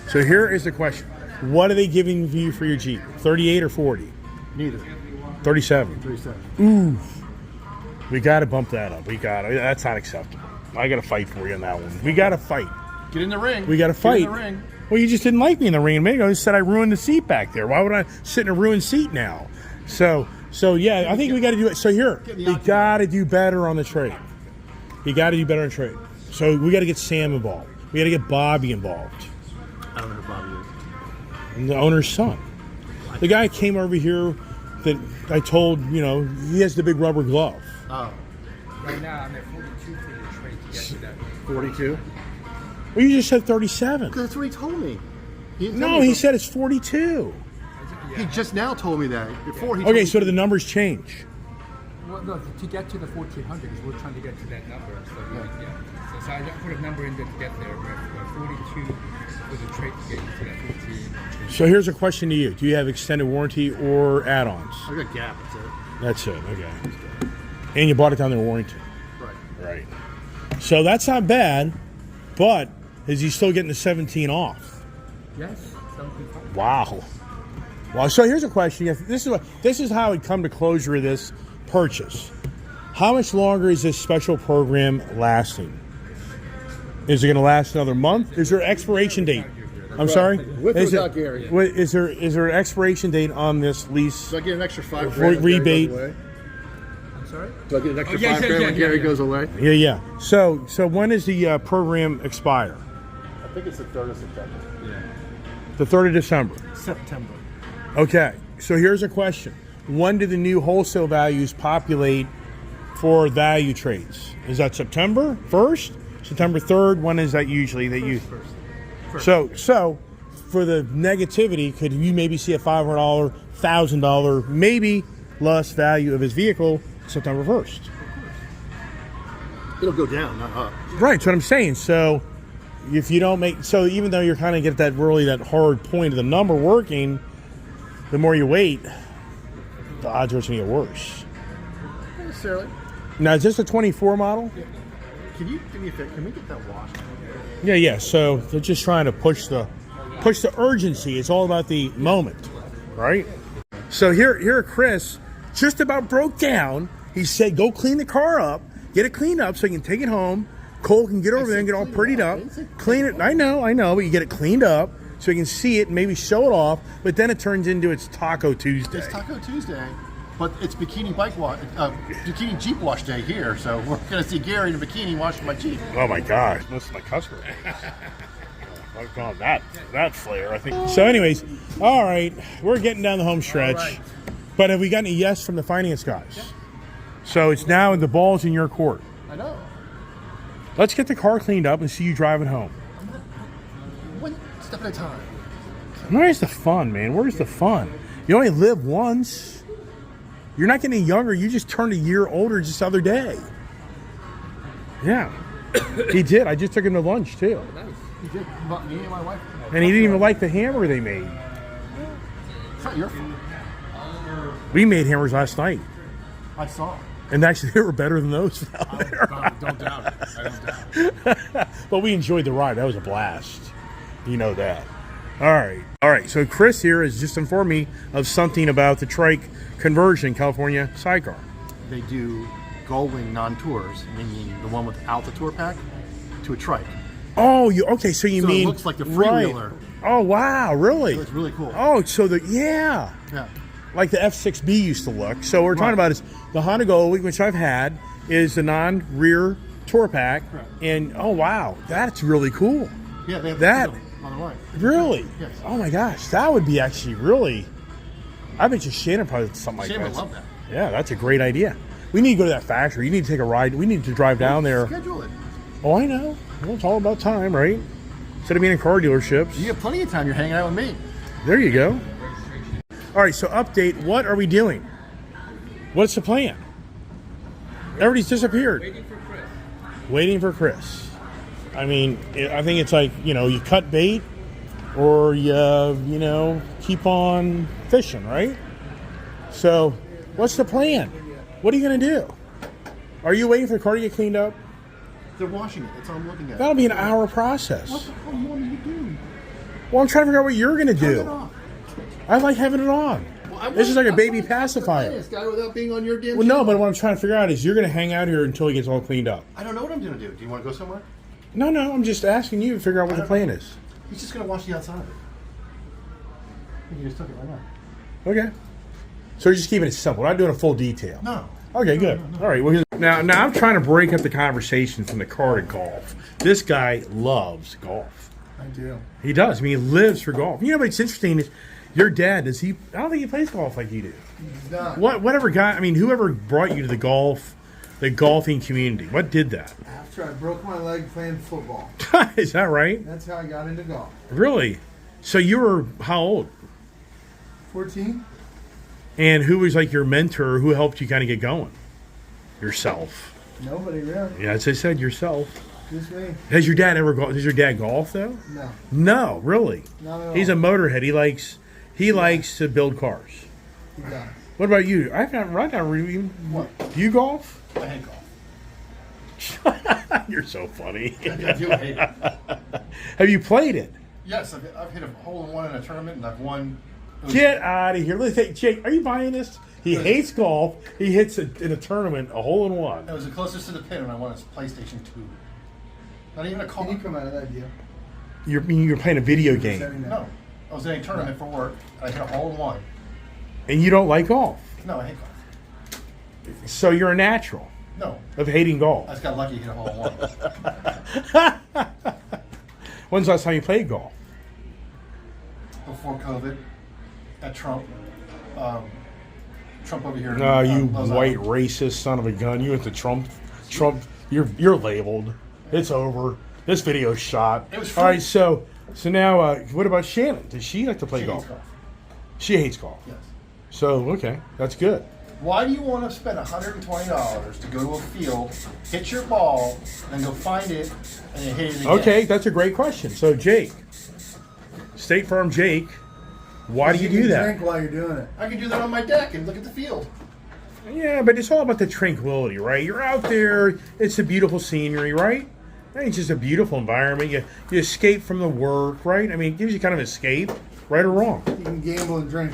So here is the question. What are they giving you for your Jeep? 38 or 40? Neither. 37. 37. Ooh. We got to bump that up. That's not acceptable. I got to fight for you on that one. We got to fight. Get in the ring. We got to fight. Get in the ring. Well, you just didn't like me in the ring. Maybe I just said I ruined the seat back there. Why would I sit in a ruined seat now? So yeah, I think we got to do it. So here, we got to do better on the trade. You got to do better on the trade. So we got to get Sam involved. We got to get Bobby involved. I don't know who Bobby is. And the owner's son. The guy came over here that I told, he has the big rubber glove. Oh. Right now, I'm at 42 for your trade to get to that. 42? Well, you just said 37. That's what he told me. He said it's 42. Yeah. He just now told me that. Before he Okay, so do the numbers change? Well, no, to get to the 1400, because we're trying to get to that number. So, yeah. So I put a number in there to get there. But 42 was a trade to get you to that 14. So here's a question to you. Do you have extended warranty or add-ons? I got Gap, That's it, okay. And you bought it down there warranty. Right. So that's not bad, but is he still getting the 17 off? Yes, 75. Wow. Well, so here's a question. This is how it come to closure of this purchase. How much longer is this special program lasting? Is it going to last another month? Is there an expiration date? I'm sorry? With or without Gary? Is there an expiration date on this lease? Do I get an extra $5,000 rebate? I'm sorry? Do I get an extra $5,000 when Gary goes away? Yeah. So when does the program expire? I think it's the 3rd of September. Yeah. The 3rd of December. September. Okay. So here's a question. When do the new wholesale values populate for value trades? Is that September 1st? September 3rd? When is that usually that you? First. So for the negativity, could you maybe see a $500, $1,000, maybe less value of his vehicle September 1st? It'll go down, not up. Right, that's what I'm saying. So if you don't even though you're kind of get that hard point of the number working, the more you wait, the odds are it's going to get worse. Not necessarily. Now, is this a 24 model? Can you do me a favor? Can we get that washed? Yeah. So they're just trying to push the urgency. It's all about the moment, right? So here, Chris just about broke down. He said, "Go clean the car up, get it cleaned up, so you can take it home. Cole can get over there and get all prettied up, clean it. I know, but you get it cleaned up so you can see it, and maybe show it off. But then it turns into it's Taco Tuesday. It's Taco Tuesday, but it's bikini Jeep wash day here. So we're gonna see Gary in a bikini washing my Jeep. Oh my gosh, that's my customer. I've gone that flair, I think. So, anyways, all right, we're getting down the home stretch. Right. But have we gotten a yes from the finance guys? Yeah. So it's now the ball's in your court. I know. Let's get the car cleaned up and see you driving home. One step at a time. Where's the fun, man? Where's the fun? You only live once. You're not getting younger. You just turned a year older just the other day. Yeah. He did. I just took him to lunch, too. Nice. He did. Me and my wife. And he didn't even like the hammer they made. It's not your fault. We made hammers last night. I saw. And actually, they were better than those out there. Don't doubt it. I don't doubt it. But we enjoyed the ride. That was a blast. You know that. All right. So Chris here has just informed me of something about the trike conversion California sidecar. They do Gullwing non-tours, meaning the one without the tour pack, to a trike. Oh, okay. So you mean it looks like the freewheeler. Right. Oh, wow. Really? It looks really cool. Oh, so yeah. Like the F6B used to look. So what we're talking about is the Honda Gullwing, which I've had, is the non-rear tour pack. Right. And oh wow, that's really cool. Yeah, they have that on the right. Really? Yes. Oh my gosh, that would be actually really. I bet you Shannon probably did something like Shannon that. would love that. Yeah, that's a great idea. We need to go to that factory. You need to take a ride. We need to drive down there. Schedule it. Oh, I know. Well, it's all about time, right? Instead of being in car dealerships. You have plenty of time. You're hanging out with me. There you go. All right, so update. What are we doing? What's the plan? Everybody's disappeared. Waiting for Chris. I mean, I think it's like, you cut bait or you keep on fishing, right? So what's the plan? What are you going to do? Are you waiting for the car to get cleaned up? They're washing it. That's all I'm looking at. That'll be an hour process. What the hell do you want me to do? Well, I'm trying to figure out what you're gonna Turn it do. off. I like having it on. Well, This is like a I'm baby trying to pacifier. this guy without being on your damn Well, no, channel. but what I'm trying to figure out is you're gonna hang out here until he gets all cleaned up. I don't know what I'm gonna do. Do you want to go somewhere? No, I'm just asking you to figure out what the plan is. He's just gonna wash the outside. You just took it right now. Okay. So you're just keeping it simple. We're not doing a full detail. No. Okay, good. All right. Well, now I'm trying to break up the conversation from the car to golf. This guy loves golf. I do. He does. I mean, he lives for golf. You know what's interesting is your dad. Does he? I don't think he plays golf like you do. He's not. Whatever guy. I mean, whoever brought you to the golfing community. What did that? After I broke my leg playing football. Is that right? That's how I got into golf. Really? So you were how old? 14? And who was like your mentor? Who helped you kind of get going? Yourself. Nobody really. Yeah, as I said, yourself. Just me. Has your dad ever golf? Does your dad golf though? No. No, really. Not at all. He's a motorhead. He likes to build cars. He does. What about you? I've not really. What? Do you golf? I hate golf. You're so funny. I do hate it. Have you played it? Yes, I've hit a hole in one in a tournament, and I've won. Get out of here. Let's say, Jake, are you buying this? He hates golf. He hits it in a tournament, a hole in one. It was the closest to the pin when I won a PlayStation 2. Not even a call. Can you come out of that deal? You're playing a video game, No. I was in a tournament for work. I hit a hole in one. and you don't like golf. No, I hate golf. So you're a natural No. of hating golf. I just got lucky to hit a hole in one. When's the last time you played golf? Before COVID. At Trump. Trump over here. No, you Los white Angeles. racist son of a gun. You went to Trump. You're labeled. It's over. This video's shot. It was All free. right, so now what about Shannon? Does she like to play She golf? hates golf. She hates golf. Yes. So okay, that's good. Why do you want to spend $120 to go to a field, hit your ball, and then go find it, and then hit it again? Okay, that's a great question. So Jake, State Farm Jake, why do you do can that? drink while you're doing it. I can do that on my deck and look at the field. Yeah, but it's all about the tranquility, right? You're out there. It's a beautiful scenery, right? It's just a beautiful environment. You escape from the work, right? I mean, it gives you kind of escape, right or wrong. You can gamble and drink.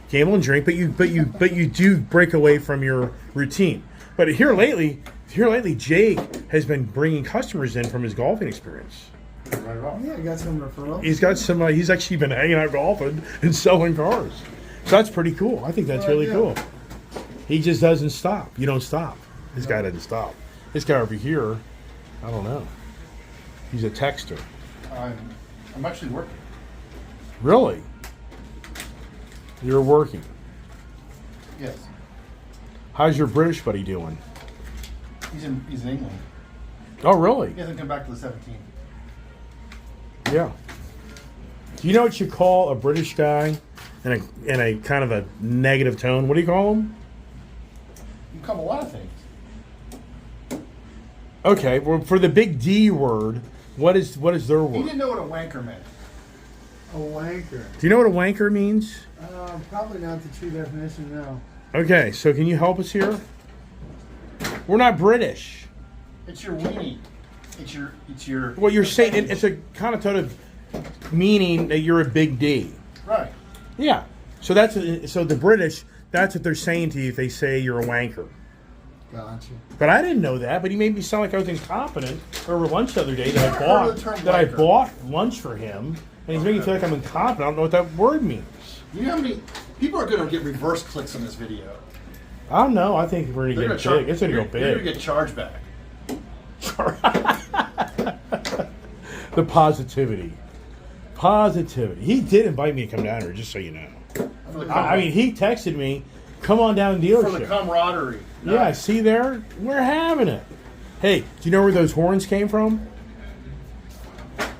Gamble and drink, but you do break away from your routine. But here lately, Jake has been bringing customers in from his golfing experience. Right off. Yeah, I got some referrals. He's got some. He's actually been hanging out golfing and selling cars. So that's pretty cool. I think that's Good really idea. cool. He just doesn't stop. You don't stop. This guy doesn't stop. This guy over here, I don't know. He's a texter. I'm actually working. Really? You're working. Yes. How's your British buddy doing? He's in England. Oh, really? He hasn't come back to the 17th. Yeah. Do you know what you call a British guy in a kind of a negative tone? What do you call him? You come a lot of things. Okay, well, for the big D word, what is their He word? didn't know what a wanker meant. A wanker. Do you know what a wanker means? Probably not the true definition, no. Okay, so can you help us here? We're not British. It's your weenie. It's your. What you're saying, it's a connotative meaning that you're a big D. Right. Yeah. So so the British, that's what they're saying to you if they say you're a wanker. Gotcha. But I didn't know that. But he made me sound like I was incompetent over lunch the other day that I've heard of the term I wanker. bought lunch for him, and he's making me feel like I'm incompetent. I don't know what that word means. You know how many people are going to get reverse clicks on this video? I don't know. I think we're gonna They're get gonna big. It's gonna go They're going to big. get charged back. The positivity. He did invite me to come down here, just so you know. For the I mean, he texted me, "Come on down to the for the dealership." camaraderie. Yeah, Nice. see there? We're having it. Hey, do you know where those horns came from?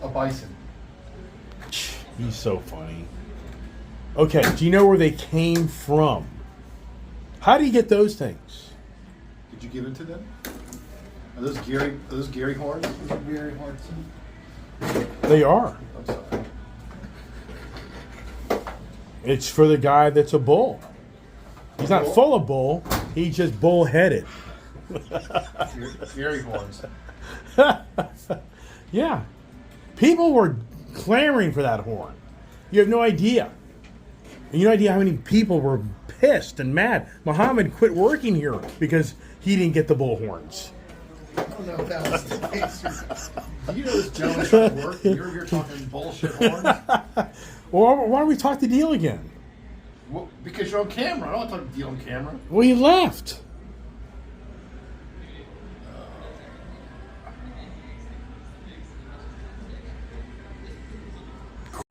A bison. He's so funny. Okay, do you know where they came from? How do you get those things? Did you give it to them? Are those Gary horns? Those are very hard to. They are. I'm sorry. It's for the guy that's a bull. He's not Bull? full of bull. He's just bull-headed. Gary horns. Yeah. People were clamoring for that horn. You have no idea. And you have no idea how many people were pissed and mad. Muhammad quit working here because he didn't get the bullhorns. I don't know if that was the case. You know this gentleman's trying to work, and you're talking bullshit horns? Well, why don't we talk the deal again? Well, because you're on camera. I don't want to talk to you on camera. Well, you left.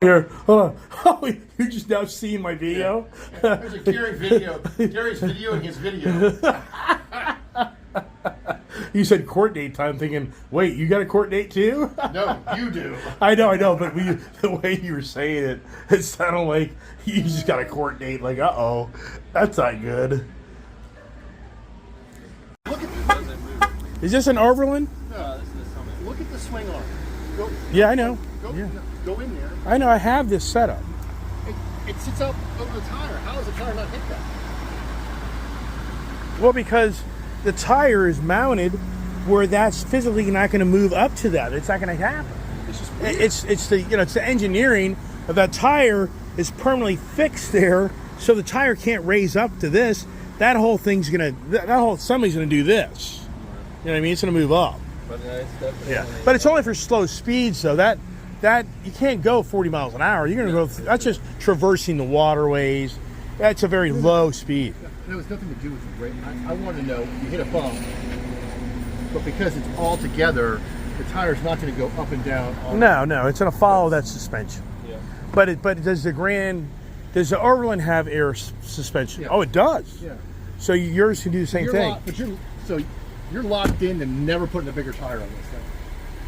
Here, hold on. Oh, you're just now seeing my video? There's a Gary video. Gary's video and his video. You said court date time, thinking, wait, you got a court date too? No, you do. I know, but the way you were saying it, it sounded like you just got a court date. Like, uh-oh, that's not good. Look at Is this an Overland? no, this is the Summit. Look at the swing arm. Go, Yeah, I know. go, Yeah. go in there. I know, I have this set up. It sits up over the tire. How does the tire not hit that? Well, because the tire is mounted where that's physically not going to move up to that. It's not going to happen. It's just weird. It's the it's the engineering of that tire is permanently fixed there, so the tire can't raise up to this. That whole thing's gonna somebody's gonna do this. You know what I mean? It's gonna move up. But it's definitely Yeah, but it's only for slow speeds, though. That you can't go 40 miles an hour. You're gonna go. That's just traversing the waterways. That's a very low speed. It has nothing to do with the brake. I want to know, you hit a bump, but because it's all together, the tire's not going to go up and down. No, it's gonna follow that suspension. Yeah. But does the Overland have air suspension? Yeah. Oh, it does. Yeah. So yours can do the same thing. You're locked in to never putting a bigger tire on this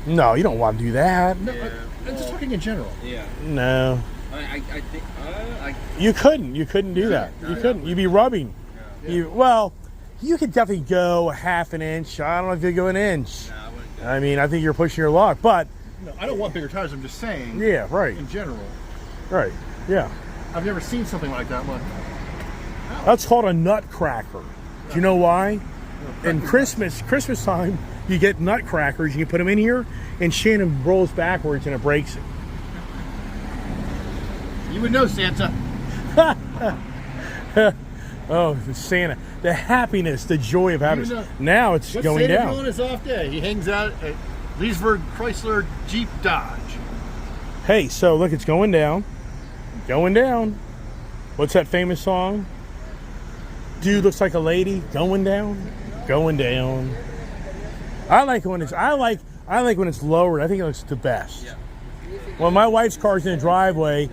thing. No, you don't want to do that. No, I'm just talking in general. Yeah. No, I think you couldn't. You couldn't do that. You couldn't. You'd be rubbing. Yeah. You could definitely go a half an inch. I don't know if you go an inch. I wouldn't do I mean, I think you're pushing your luck. But No, I don't want bigger tires. I'm just saying. yeah, right, In general, right, yeah. I've never seen something like that one. That's called a nutcracker. Do you know why? In Christmas time, you get nutcrackers. You put them in here, and Shannon rolls backwards and it breaks it. You would know, Santa. Oh, Santa. The happiness, the joy of happiness. know- Now it's What's going Santa down. doing his off day? He hangs out at Leesburg Chrysler Jeep Dodge. Hey, so look, it's going down. Going down. What's that famous song? Dude looks like a lady. Going down. Going down. I like when it's when it's lowered. I think it looks the best. Yeah. When my wife's car's in the driveway.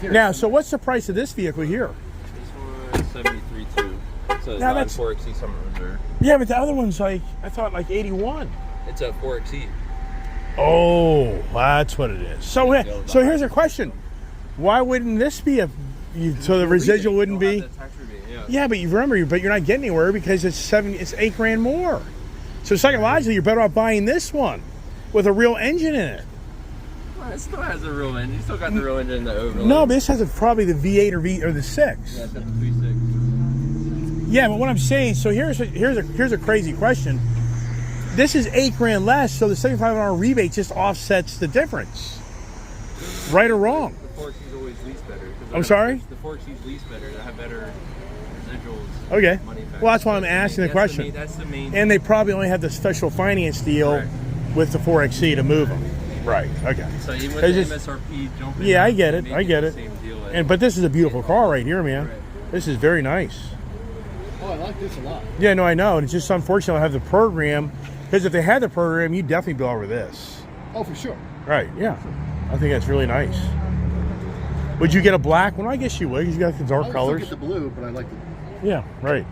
Now, so what's the price of this vehicle here? This one's 73.2. It's a Now that's- 4XE Summer Reserve. Yeah, but the other one's I thought 81. It's a 4XE. Oh, that's what it is. So here's a question. Why wouldn't this be so the residual wouldn't be? The tax rebate, yeah. Yeah, but you remember, but you're not getting anywhere because it's $8,000 more. So psychologically, you're better off buying this one with a real engine in it. Well, it still has a real engine. You still got the real engine in the Overland. No, but this has probably the V8 or the 6. Yeah, it's got the 3.6. Yeah, but what I'm saying, so here's a crazy question. This is $8,000 less, so the $7,500 rebate just offsets the difference. Right or wrong? The 4XE's always lease better. 'cause I'm sorry? The 4XE's lease better. They have better residuals. Okay. Money back. Well, that's why I'm asking the question. That's the main. And they probably only have the special finance deal Correct. with the 4XE to move them. Right. Okay. So even with It's the just- MSRP jumping. Yeah, I get it. they I make get the it. Same deal But this is a beautiful car right here, man. Right. This is very nice. Oh, I like this a lot. Yeah, no, I know. And it's just unfortunate I don't have the program. Because if they had the program, you'd definitely be over this. Oh, for sure. Right, yeah. I think that's really nice. Would you get a black one? I guess you would, because you got the dark I colors. get the blue, but I like the. Yeah, right.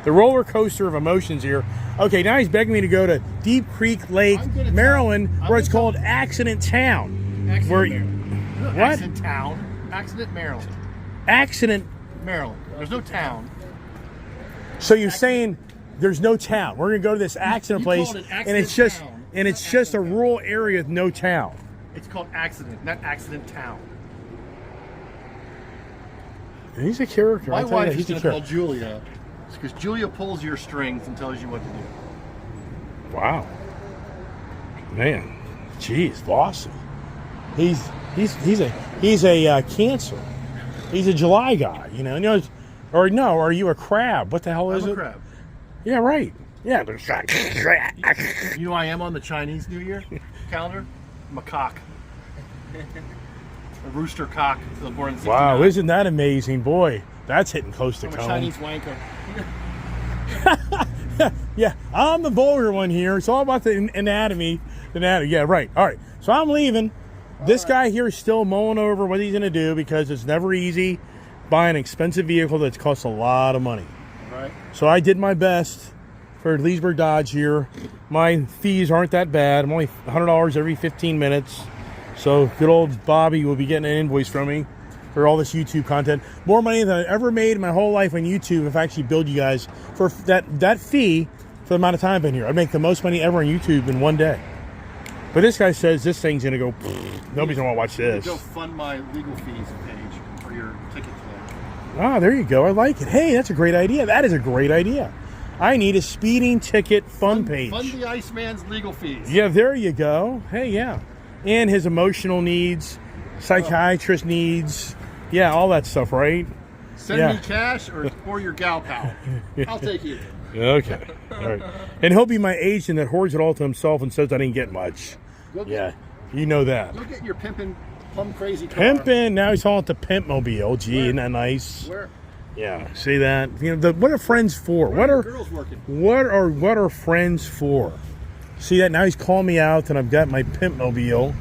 The roller coaster of emotions here. Okay, now he's begging me to go to Deep Creek Lake, I'm gonna Maryland, tell- I'm where it's gonna called Accident Town. Accident Where- Maryland. What? Accident Town. Accident Maryland. Accident. Maryland. There's no town. So you're saying there's no town. We're gonna go to this accident You place, call it an and it's accident just town. and it's just a rural area with no town. It's called Accident, not Accident Town. He's a character. My I'll tell you wife that, is he's a going to call character. Julia because Julia pulls your strings and tells you what to do. Wow. Man, Jeez, bossy. He's a Cancer. He's a July guy, you know. Or no, are you a crab? What the hell is I'm it? a crab. Yeah, right. Yeah. You know I am on the Chinese New Year calendar? I'm a cock. A rooster cock. Born in 69. Wow, isn't that amazing? Boy, that's hitting close to I'm a home. Chinese wanker. Yeah, I'm the vulgar one here. It's all about the anatomy. Yeah, right. All right, so I'm leaving. This guy here is still mulling over what he's going to do because it's never easy buying an expensive vehicle that costs a lot of money. Right. So I did my best for Leesburg Dodge here. My fees aren't that bad. I'm only $100 every 15 minutes. So good old Bobby will be getting an invoice from me for all this YouTube content. More money than I've ever made in my whole life on YouTube if I actually billed you guys for that fee for the amount of time I've been here. I'd make the most money ever on YouTube in one day. But this guy says this thing's going to go, nobody's going to watch this. Go fund my legal fees page for your ticket today. Ah, there you go. I like it. Hey, that's a great idea. That is a great idea. I need a speeding ticket fund page. Fund the Iceman's legal fees. Yeah, there you go. Hey, yeah. And his emotional needs, psychiatrist needs. Yeah, all that stuff, right? Send me cash or your gal pal. I'll take you. Okay. All right. And he'll be my agent that hoards it all to himself and says I didn't get much. Yeah, you know that. Go get your pimpin' plum crazy car. Pimpin'. Now he's calling it the Pimp Mobile. Gee, isn't that nice? Where? Yeah. See that? You know, what are friends for? What are girls working? What are friends for? See that? Now he's calling me out, and I've got my Pimp Mobile.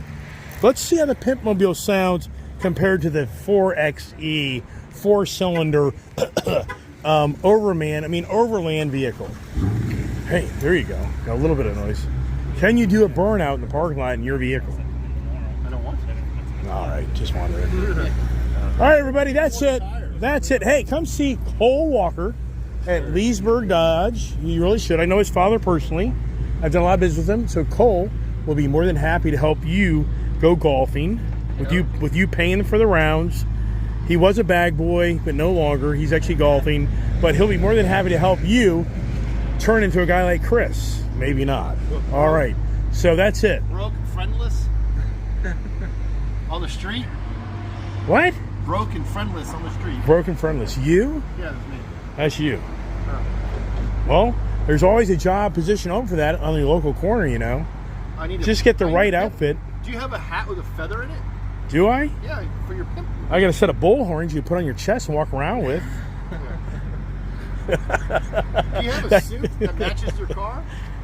Let's see how the Pimp Mobile sounds compared to the 4xe 4-cylinder Overland vehicle. Hey, there you go. Got a little bit of noise. Can you do a burnout in the parking lot in your vehicle? I don't want to. All right, just wondering. All right, everybody, that's it. That's it. Hey, come see Cole Walker at Leesburg Dodge. You really should. I know his father personally. I've done a lot of business with him. So Cole will be more than happy to help you go golfing with you paying for the rounds. He was a bag boy, but no longer. He's actually golfing. But he'll be more than happy to help you turn into a guy like Chris. Maybe not. All right. So that's it. Broke, friendless on the street. What? Broke and friendless on the street. Broken friendless. You? Yeah, that's me. That's you. Well, there's always a job position open for that on the local corner, you know. I need Just get the right outfit. Do you have a hat with a feather in it? Do I? Yeah, for your pimp. I got a set of bullhorns you put on your chest and walk around with. Do you have a suit that matches your car?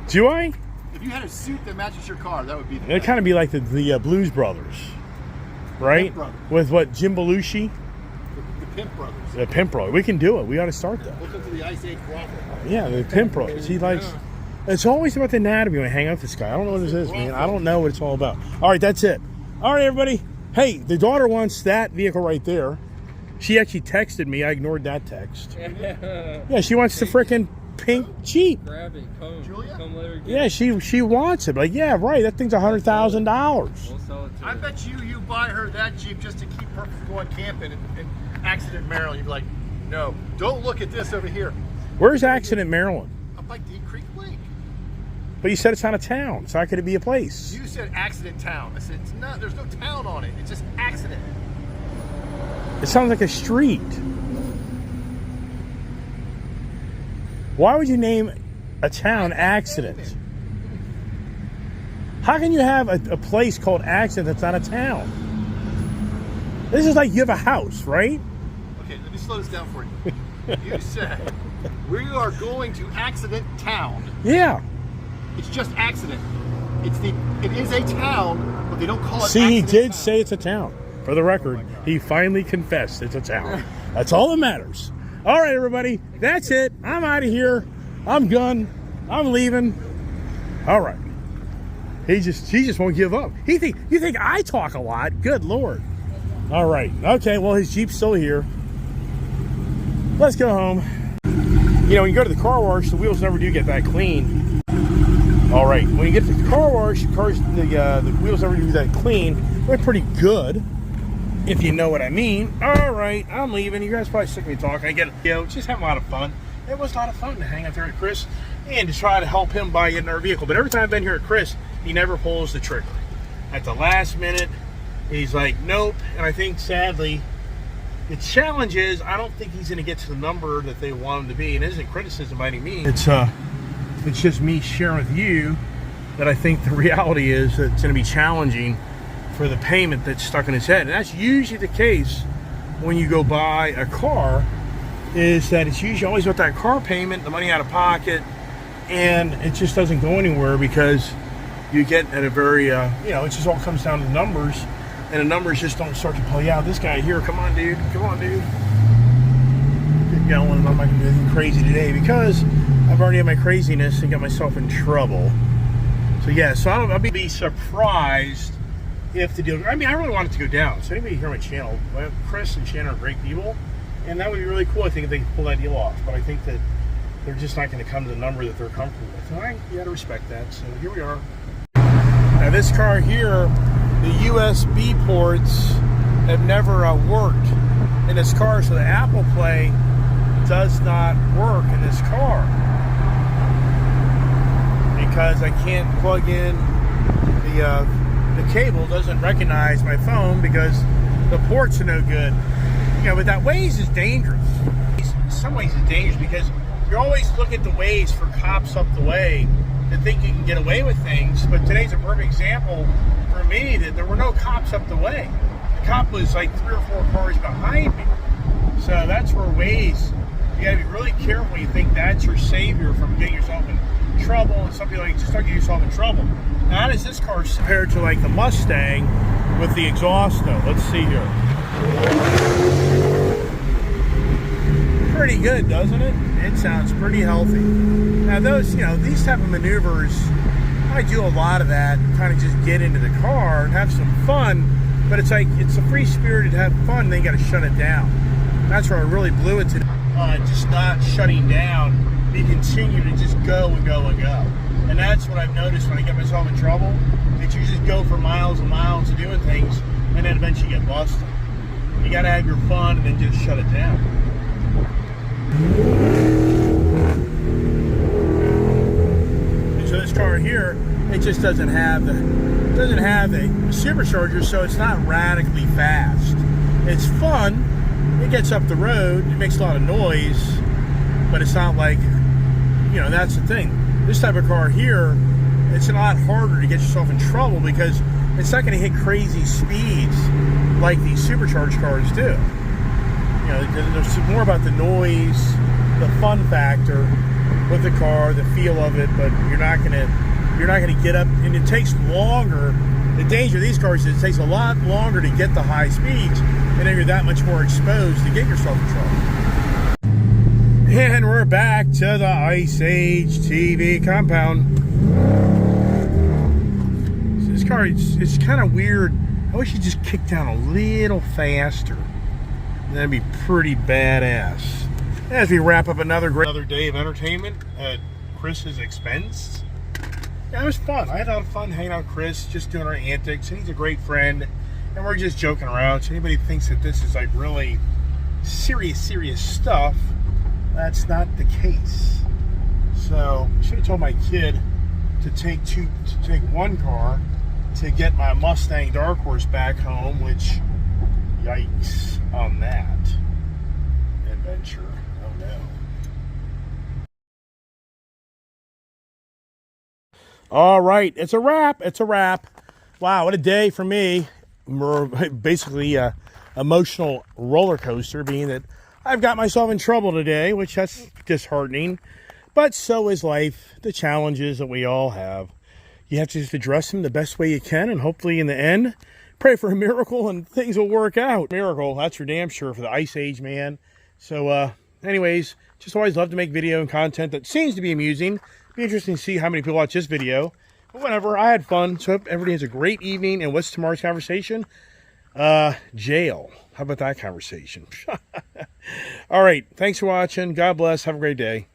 Do I? If you had a suit that matches your car, that would be the It'd kind of be like the Blues Brothers, right? Pimp Brothers. With what, Jim Belushi? the Pimp Brothers. The Pimp Brothers. We can do it. We ought to start that. Welcome to the Ice Age brothel. Yeah, the Pimp Brothers. He likes... It's always about the anatomy when I hang out with this guy. I don't know what this is, man. I don't know what it's all about. All right, that's it. All right, everybody. Hey, the daughter wants that vehicle right there. She actually texted me. I ignored that text. Yeah, she wants the frickin' pink Jeep. Grab it. Julia? Come let her get Yeah, she wants it. Like, yeah, right. That thing's $100,000. We'll sell it to I her. bet you buy her that Jeep just to keep her from going camping in Accident, Maryland. You'd be like, no, don't look at this over here. Where's Accident, Maryland? Up by Deep Creek Lake. But you said it's not a town, so how could it be a place? You said Accident Town. I said, it's not, there's no town on it. It's just accident. It sounds like a street. Why would you name a town Accident? How can you have a place called Accident that's not a town? This is like you have a house, right? Okay, let me slow this down for you. You said, we are going to Accident Town. Yeah. It's just accident. It is a town, but they don't call it See, he Accident did Town. say it's a town. For the record, he finally confessed it's a town. That's all that matters. All right, everybody. That's it. I'm out of here. I'm done. I'm leaving. All right. He just won't give up. You think I talk a lot? Good Lord. All right. Okay, well, his Jeep's still here. Let's go home. You know, when you go to the car wash, the wheels never do get that clean. All right. When you get to the car wash, the wheels never do that clean. They're pretty good, if you know what I mean. All right. I'm leaving. You guys probably sick of me talking. I get it. You know, just having a lot of fun. It was a lot of fun to hang out there with Chris and to try to help him buy another vehicle. But every time I've been here at Chris, he never pulls the trigger. at the last minute, he's like, nope. And I think, sadly, the challenge is I don't think he's going to get to the number that they want him to be. And it isn't criticism by any means. It's just me sharing with you that I think the reality is that it's going to be challenging for the payment that's stuck in his head. And that's usually the case when you go buy a car, is that it's usually always with that car payment, the money out of pocket, and it just doesn't go anywhere because you get at a very, you know, it just all comes down to numbers, and the numbers just don't start to play out. This guy here, come on, dude. Get going, and I'm not going to do anything crazy today because I've already had my craziness and got myself in trouble. So yeah, so I'll be surprised if the deal, I mean, I really want it to go down. So anybody here on my channel, Chris and Shannon are great people, and that would be really cool, I think, if they could pull that deal off. But I think that they're just not going to come to the number that they're comfortable with. And you got to respect that. So here we are. Now this car here, the USB ports have never worked in this car, so the Apple Play does not work in this car because I can't plug in the cable. Doesn't recognize my phone because the ports are no good. You know, but that Waze is dangerous. In some ways it's dangerous because you're always looking at the Waze for cops up the way that think you can get away with things. But today's a perfect example for me that there were no cops up the way. The cop was like 3 or 4 cars behind me. So that's where Waze, you gotta be really careful. You think that's your savior from getting yourself in trouble, and some people like just don't get yourself in trouble. Now, how does this car compare to like the Mustang with the exhaust though? Let's see here. Pretty good, doesn't it? It sounds pretty healthy. Now those, you know, these type of maneuvers, I do a lot of that, kind of just get into the car and have some fun, but it's like, it's a free spirited have fun, then you gotta shut it down. That's where I really blew it today. Just not shutting down. You continue to just go and go and go. And that's what I've noticed when I get myself in trouble, that you just go for miles and miles of doing things, and then eventually get busted. You gotta have your fun and then just shut it down. And so this car here, it just doesn't have the supercharger, so it's not radically fast. It's fun. It gets up the road, it makes a lot of noise, but it's not like, you know, that's the thing. This type of car here, it's a lot harder to get yourself in trouble because it's not going to hit crazy speeds like these supercharged cars do. You know, there's more about the noise, the fun factor with the car, the feel of it, but you're not going to get up, and it takes longer. The danger of these cars is it takes a lot longer to get the high speeds, and then you're that much more exposed to get yourself in trouble. And we're back to the Ice Age TV compound. So this car, it's kind of weird. I wish it just kicked down a little faster. That'd be pretty badass. As we wrap up another day of entertainment at Chris's expense. Yeah, it was fun. I had a lot of fun hanging out with Chris, just doing our antics, and he's a great friend, and we're just joking around. So anybody thinks that this is like really serious stuff, that's not the case. So I should have told my kid to take one car to get my Mustang Dark Horse back home, which, yikes on that adventure. Oh no. All right, it's a wrap. It's a wrap. Wow, what a day for me. Basically, emotional roller coaster, being that I've got myself in trouble today, which that's disheartening. But so is life, the challenges that we all have. You have to just address them the best way you can, and hopefully in the end, pray for a miracle and things will work out. Miracle, that's for damn sure for the Ice Age man. So anyways, just always love to make video and content that seems to be amusing. Be interesting to see how many people watch this video. But whatever, I had fun. So hope everybody has a great evening. And what's tomorrow's conversation? Jail. How about that conversation? All right, thanks for watching. God bless. Have a great day.